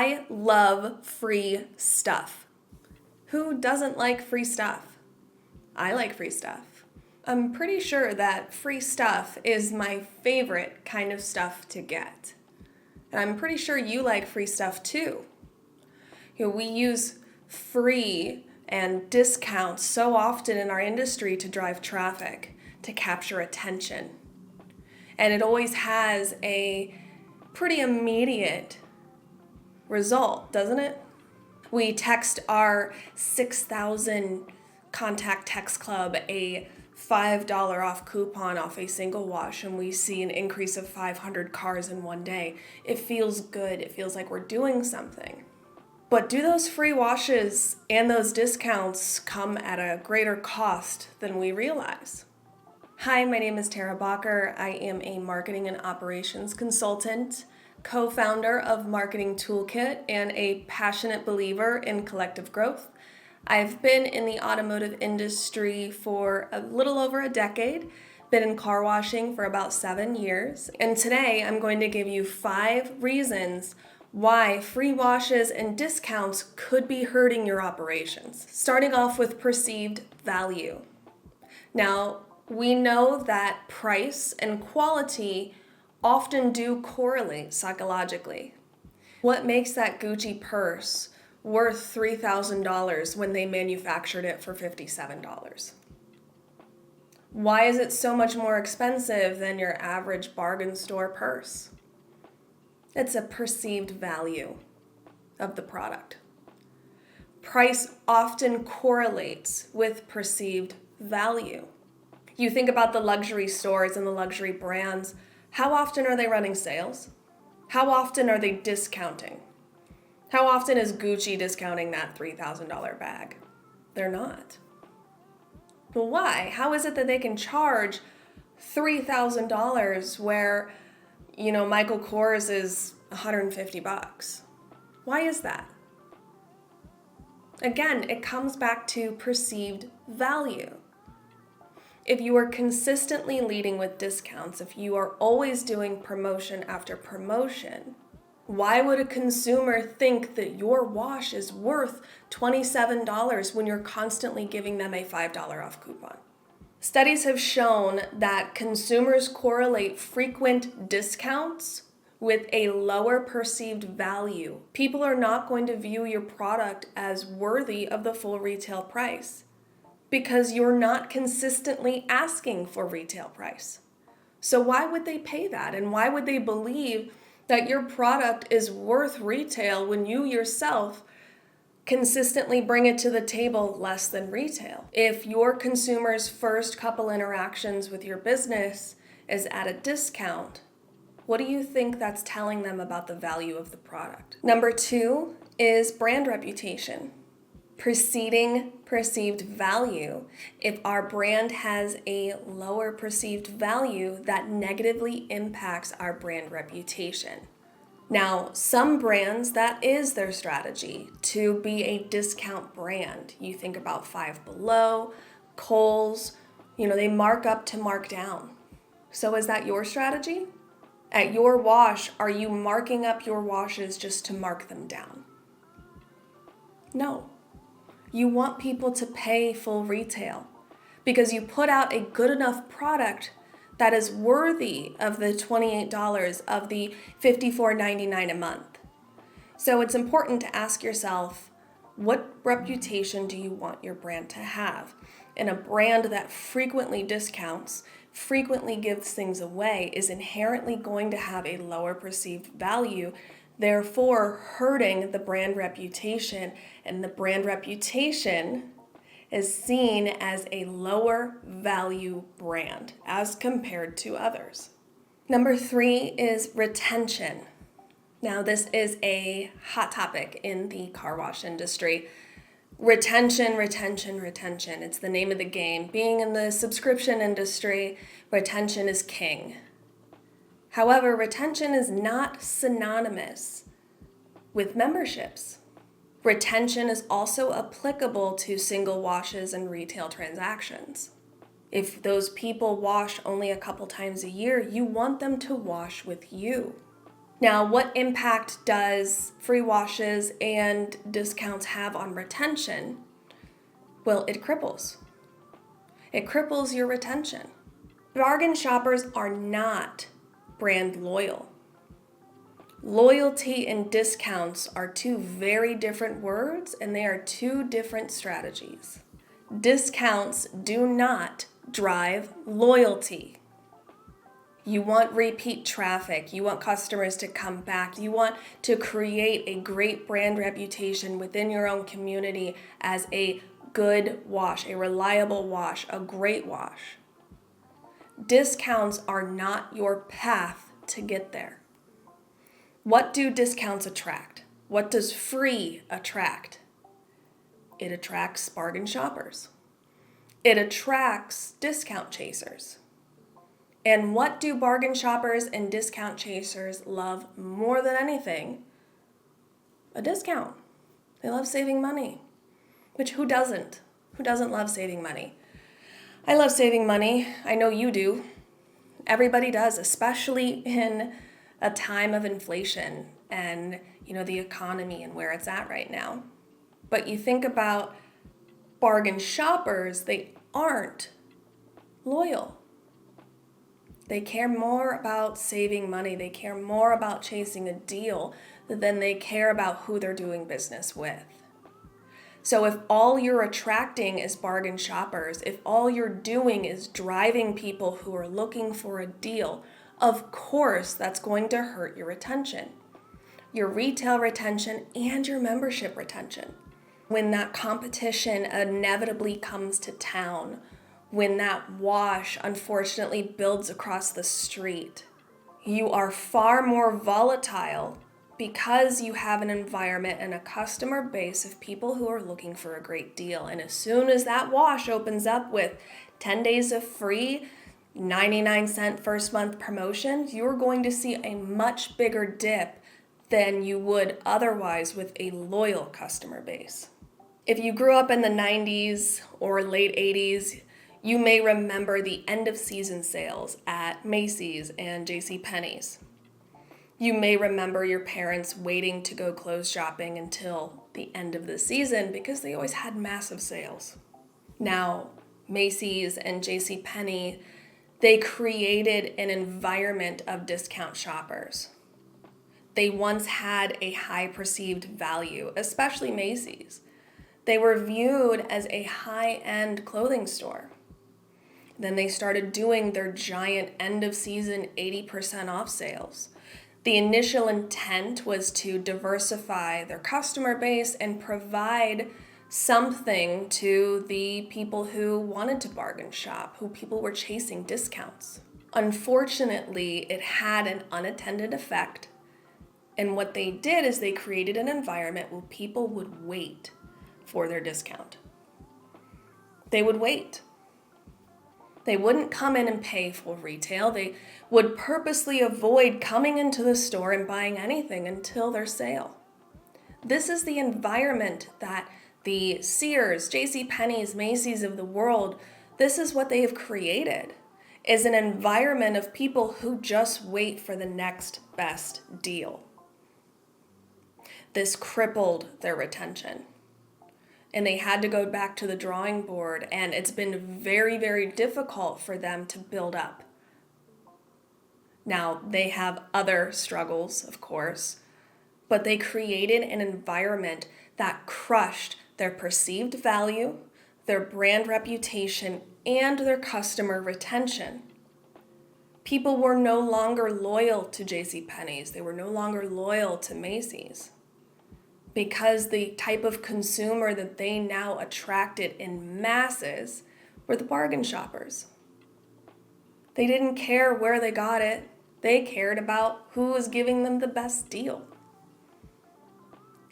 I love free stuff. Who doesn't like free stuff? I like free stuff. I'm pretty sure that free stuff is my favorite kind of stuff to get. And I'm pretty sure you like free stuff too. We use free and discounts so often in our industry to drive traffic, to capture attention. And it always has a pretty immediate result, doesn't it? We text our 6,000 contact text club a $5 off coupon off a single wash, and we see an increase of 500 cars in one day. It feels good. It feels like we're doing something. But do those free washes and those discounts come at a greater cost than we realize? Hi, my name is Tara Bacher. I am a marketing and operations consultant, co-founder of Marketing Toolkit, and a passionate believer in collective growth. I've been in the automotive industry for a little over a decade, been in car washing for about 7 years, and today I'm going to give you 5 reasons why free washes and discounts could be hurting your operations. Starting off with perceived value. Now, we know that price and quality often do correlate psychologically. What makes that Gucci purse worth $3,000 when they manufactured it for $57? Why is it so much more expensive than your average bargain store purse? It's a perceived value of the product. Price often correlates with perceived value. You think about the luxury stores and the luxury brands. How often are they running sales? How often are they discounting? How often is Gucci discounting that $3,000 bag? They're not. Well, why? How is it that they can charge $3,000 where, Michael Kors is $150? Why is that? Again, it comes back to perceived value. If you are consistently leading with discounts, if you are always doing promotion after promotion, why would a consumer think that your wash is worth $27 when you're constantly giving them a $5 off coupon? Studies have shown that consumers correlate frequent discounts with a lower perceived value. People are not going to view your product as worthy of the full retail price, because you're not consistently asking for retail price. So why would they pay that? And why would they believe that your product is worth retail when you yourself consistently bring it to the table less than retail? If your consumer's first couple interactions with your business is at a discount, what do you think that's telling them about the value of the product? Number 2 is brand reputation. Preceding perceived value. If our brand has a lower perceived value, that negatively impacts our brand reputation. Now, some brands, that is their strategy, to be a discount brand. You think about Five Below, Kohl's, they mark up to mark down. So is that your strategy? At your wash, are you marking up your washes just to mark them down? No. You want people to pay full retail because you put out a good enough product that is worthy of the $28, of the $54.99 a month. So it's important to ask yourself, what reputation do you want your brand to have? And a brand that frequently discounts, frequently gives things away, is inherently going to have a lower perceived value, therefore hurting the brand reputation, and the brand reputation is seen as a lower value brand as compared to others. Number 3 is retention. Now, this is a hot topic in the car wash industry. Retention. It's the name of the game. Being in the subscription industry, retention is king. However, retention is not synonymous with memberships. Retention is also applicable to single washes and retail transactions. If those people wash only a couple times a year, you want them to wash with you. Now, what impact does free washes and discounts have on retention? Well, it cripples. It cripples your retention. Bargain shoppers are not brand loyal. Loyalty and discounts are two very different words, and they are two different strategies. Discounts do not drive loyalty. You want repeat traffic. You want customers to come back. You want to create a great brand reputation within your own community as a good wash, a reliable wash, a great wash. Discounts are not your path to get there. What do discounts attract? What does free attract? It attracts bargain shoppers. It attracts discount chasers. And what do bargain shoppers and discount chasers love more than anything? A discount. They love saving money. Which who doesn't? Who doesn't love saving money? I love saving money. I know you do. Everybody does, especially in a time of inflation and, the economy and where it's at right now. But you think about bargain shoppers, they aren't loyal. They care more about saving money. They care more about chasing a deal than they care about who they're doing business with. So if all you're attracting is bargain shoppers, if all you're doing is driving people who are looking for a deal, of course that's going to hurt your retention, your retail retention and your membership retention. When that competition inevitably comes to town, when that wash unfortunately builds across the street, you are far more volatile because you have an environment and a customer base of people who are looking for a great deal. And as soon as that wash opens up with 10 days of free, 99-cent first month promotions, you're going to see a much bigger dip than you would otherwise with a loyal customer base. If you grew up in the 90s or late 80s, you may remember the end of season sales at Macy's and JCPenney's. You may remember your parents waiting to go clothes shopping until the end of the season because they always had massive sales. Now, Macy's and JCPenney, they created an environment of discount shoppers. They once had a high perceived value, especially Macy's. They were viewed as a high-end clothing store. Then they started doing their giant end-of-season 80% off sales. The initial intent was to diversify their customer base and provide something to the people who wanted to bargain shop, who people were chasing discounts. Unfortunately, it had an unintended effect. And what they did is they created an environment where people would wait for their discount. They would wait. They wouldn't come in and pay full retail. They would purposely avoid coming into the store and buying anything until their sale. This is the environment that the Sears, JCPenney's, Macy's of the world, this is what they have created, is an environment of people who just wait for the next best deal. This crippled their retention. And they had to go back to the drawing board, and it's been very, very difficult for them to build up. Now, they have other struggles, of course, but they created an environment that crushed their perceived value, their brand reputation, and their customer retention. People were no longer loyal to JCPenney's. They were no longer loyal to Macy's, because the type of consumer that they now attracted in masses were the bargain shoppers. They didn't care where they got it. They cared about who was giving them the best deal.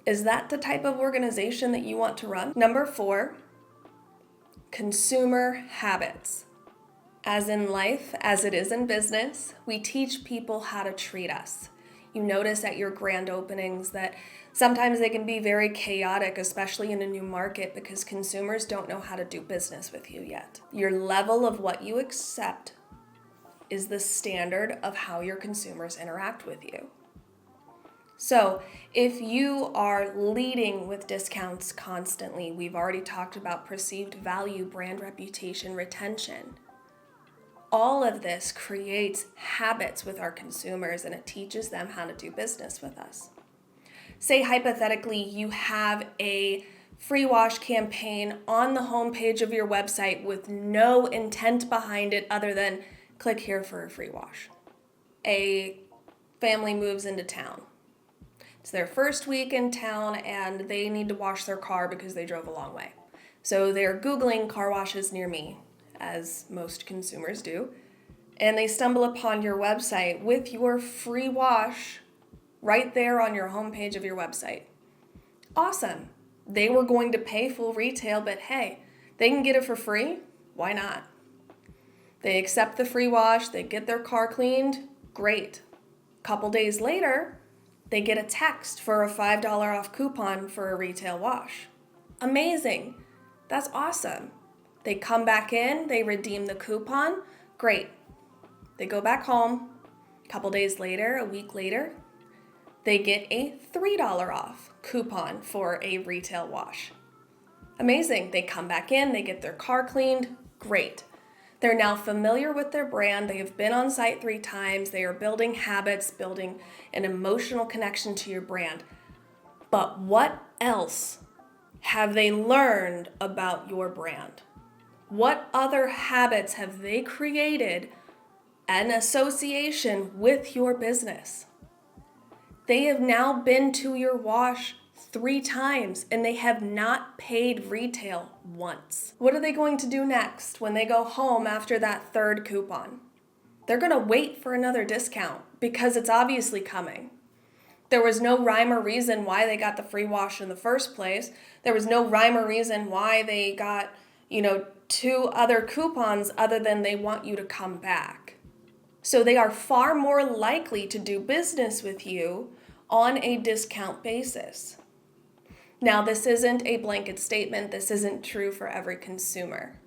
Is that the type of organization that you want to run? Number 4, consumer habits. As in life, as it is in business, we teach people how to treat us. You notice at your grand openings that sometimes they can be very chaotic, especially in a new market, because consumers don't know how to do business with you yet. Your level of what you accept is the standard of how your consumers interact with you. So, if you are leading with discounts constantly, we've already talked about perceived value, brand reputation, retention. All of this creates habits with our consumers and it teaches them how to do business with us. Say hypothetically you have a free wash campaign on the homepage of your website with no intent behind it other than click here for a free wash. A family moves into town. It's their first week in town and they need to wash their car because they drove a long way. So they're Googling car washes near me, as most consumers do, and they stumble upon your website with your free wash right there on your homepage of your website. Awesome. They were going to pay full retail, but hey, they can get it for free. Why not? They accept the free wash, they get their car cleaned, great. Couple days later, they get a text for a $5 off coupon for a retail wash. Amazing. That's awesome. They come back in, they redeem the coupon, great. They go back home. A couple days later, a week later, they get a $3 off coupon for a retail wash. Amazing. They come back in, they get their car cleaned, great. They're now familiar with their brand. They have been on site 3 times. They are building habits, building an emotional connection to your brand. But what else have they learned about your brand? What other habits have they created in association with your business? They have now been to your wash 3 times and they have not paid retail once. What are they going to do next when they go home after that 3rd coupon? They're going to wait for another discount because it's obviously coming. There was no rhyme or reason why they got the free wash in the first place. There was no rhyme or reason why they got, 2 other coupons other than they want you to come back. So they are far more likely to do business with you on a discount basis. Now, this isn't a blanket statement. This isn't true for every consumer.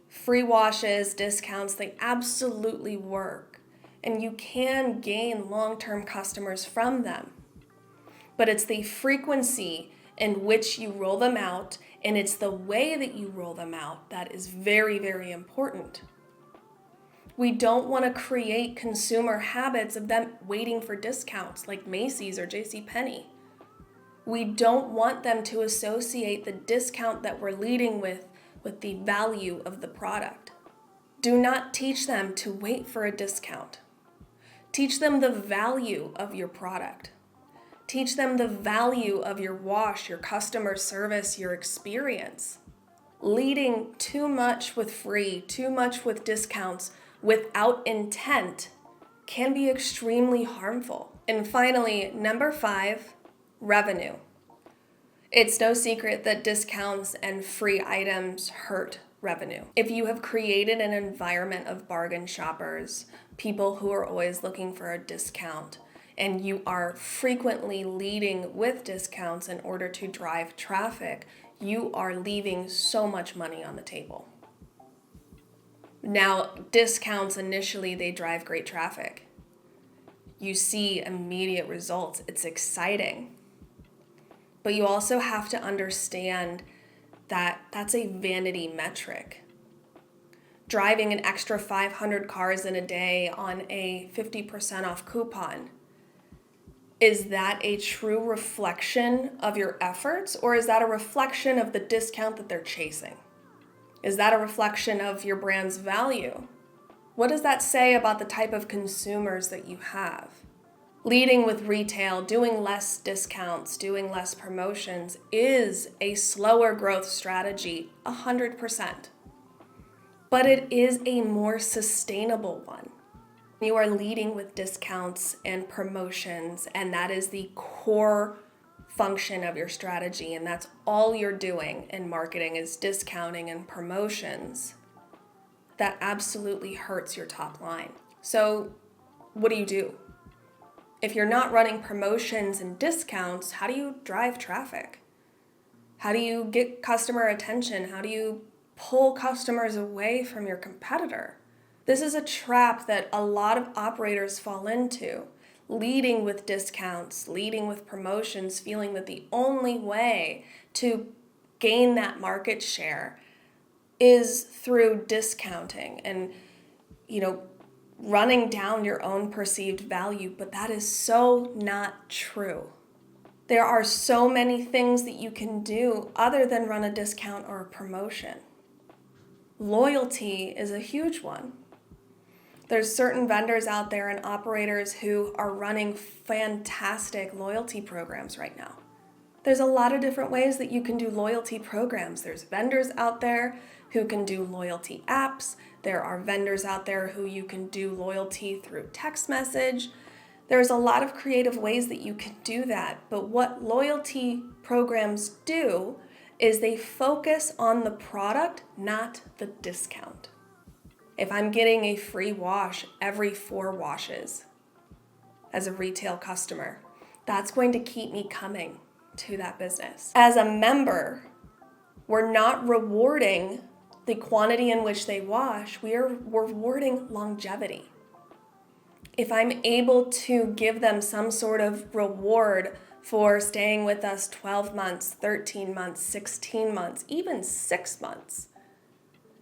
Free washes, discounts, they absolutely work. And you can gain long-term customers from them. But it's the frequency in which you roll them out, and it's the way that you roll them out that is very, very important. We don't want to create consumer habits of them waiting for discounts like Macy's or JCPenney. We don't want them to associate the discount that we're leading with the value of the product. Do not teach them to wait for a discount. Teach them the value of your product. Teach them the value of your wash, your customer service, your experience. Leading too much with free, too much with discounts without intent can be extremely harmful. And finally, number 5, revenue. It's no secret that discounts and free items hurt revenue. If you have created an environment of bargain shoppers, people who are always looking for a discount, and you are frequently leading with discounts in order to drive traffic, you are leaving so much money on the table. Now, discounts initially, they drive great traffic. You see immediate results. It's exciting. But you also have to understand that that's a vanity metric. Driving an extra 500 cars in a day on a 50% off coupon, is that a true reflection of your efforts, or is that a reflection of the discount that they're chasing? Is that a reflection of your brand's value? What does that say about the type of consumers that you have? Leading with retail, doing less discounts, doing less promotions is a slower growth strategy, 100%. But it is a more sustainable one. You are leading with discounts and promotions, and that is the core function of your strategy, and that's all you're doing in marketing is discounting and promotions. That absolutely hurts your top line. So what do? If you're not running promotions and discounts, how do you drive traffic? How do you get customer attention? How do you pull customers away from your competitor? This is a trap that a lot of operators fall into. leading with discounts, leading with promotions, feeling that the only way to gain that market share is through discounting and, running down your own perceived value. But that is so not true. There are so many things that you can do other than run a discount or a promotion. Loyalty is a huge one. There's certain vendors out there and operators who are running fantastic loyalty programs right now. There's a lot of different ways that you can do loyalty programs. There's vendors out there who can do loyalty apps. There are vendors out there who you can do loyalty through text message. There's a lot of creative ways that you can do that. But what loyalty programs do is they focus on the product, not the discount. If I'm getting a free wash every 4 washes as a retail customer, that's going to keep me coming to that business. As a member, we're not rewarding the quantity in which they wash, we are rewarding longevity. If I'm able to give them some sort of reward for staying with us 12 months, 13 months, 16 months, even 6 months,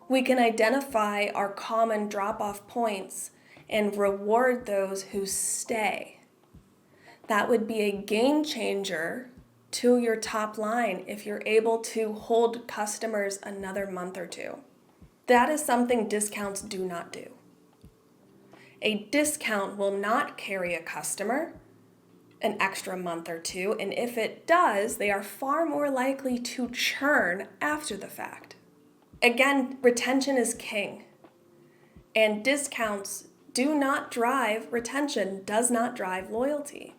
we can identify our common drop-off points and reward those who stay. That would be a game changer to your top line if you're able to hold customers another month or 2. That is something discounts do not do. A discount will not carry a customer an extra month or 2, and if it does, they are far more likely to churn after the fact. Again, retention is king, and discounts do not drive retention, does not drive loyalty.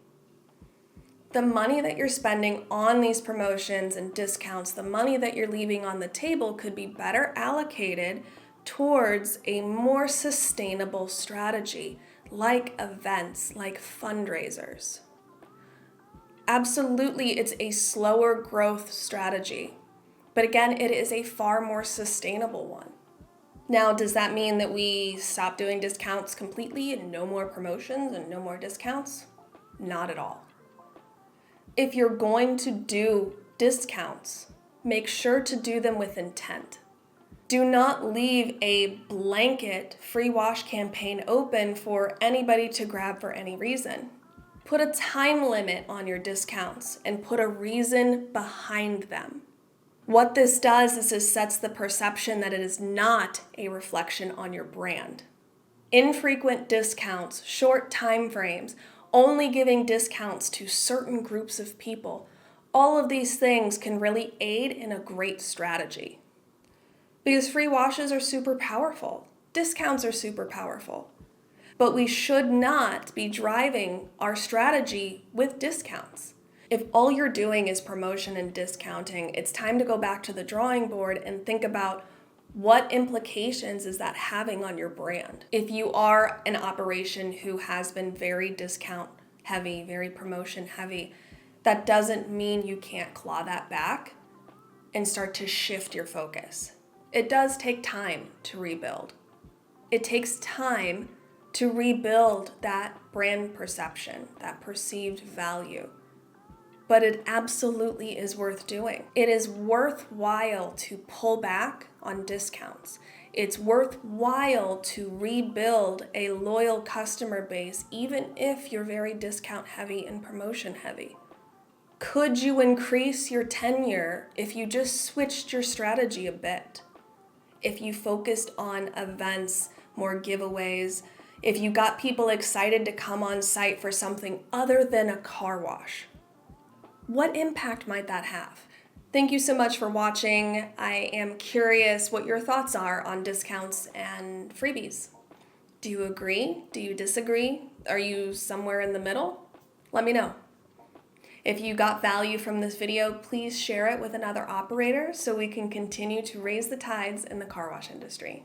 The money that you're spending on these promotions and discounts, the money that you're leaving on the table could be better allocated towards a more sustainable strategy, like events, like fundraisers. Absolutely, it's a slower growth strategy, but again, it is a far more sustainable one. Now, does that mean that we stop doing discounts completely and no more promotions and no more discounts? Not at all. If you're going to do discounts, make sure to do them with intent. Do not leave a blanket free wash campaign open for anybody to grab for any reason. Put a time limit on your discounts and put a reason behind them. What this does is it sets the perception that it is not a reflection on your brand. Infrequent discounts, short time frames, only giving discounts to certain groups of people, all of these things can really aid in a great strategy. Because free washes are super powerful, discounts are super powerful, but we should not be driving our strategy with discounts. If all you're doing is promotion and discounting, it's time to go back to the drawing board and think about what implications is that having on your brand? If you are an operation who has been very discount heavy, very promotion heavy, that doesn't mean you can't claw that back and start to shift your focus. It does take time to rebuild. It takes time to rebuild that brand perception, that perceived value. But it absolutely is worth doing. It is worthwhile to pull back on discounts. It's worthwhile to rebuild a loyal customer base, even if you're very discount heavy and promotion heavy. Could you increase your tenure if you just switched your strategy a bit? If you focused on events, more giveaways, if you got people excited to come on site for something other than a car wash? What impact might that have? Thank you so much for watching. I am curious what your thoughts are on discounts and freebies. Do you agree? Do you disagree? Are you somewhere in the middle? Let me know. If you got value from this video, please share it with another operator so we can continue to raise the tides in the car wash industry.